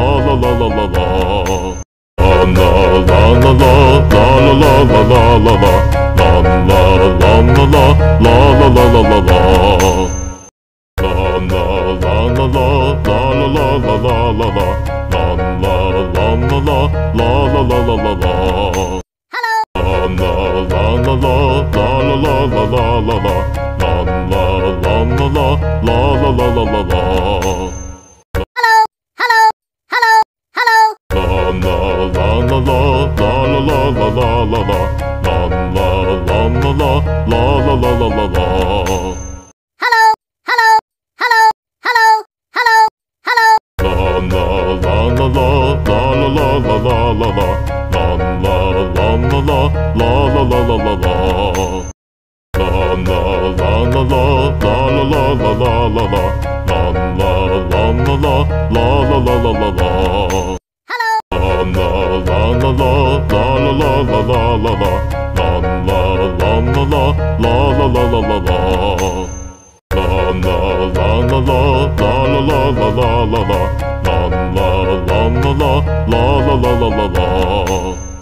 la la la la la. La la la la la la la la la la la. La la la la la la la la la la. La la la la la la la la la la la. La la la la la la la la la la. La la la la la la la la la la la. La la la la la la la la la la. La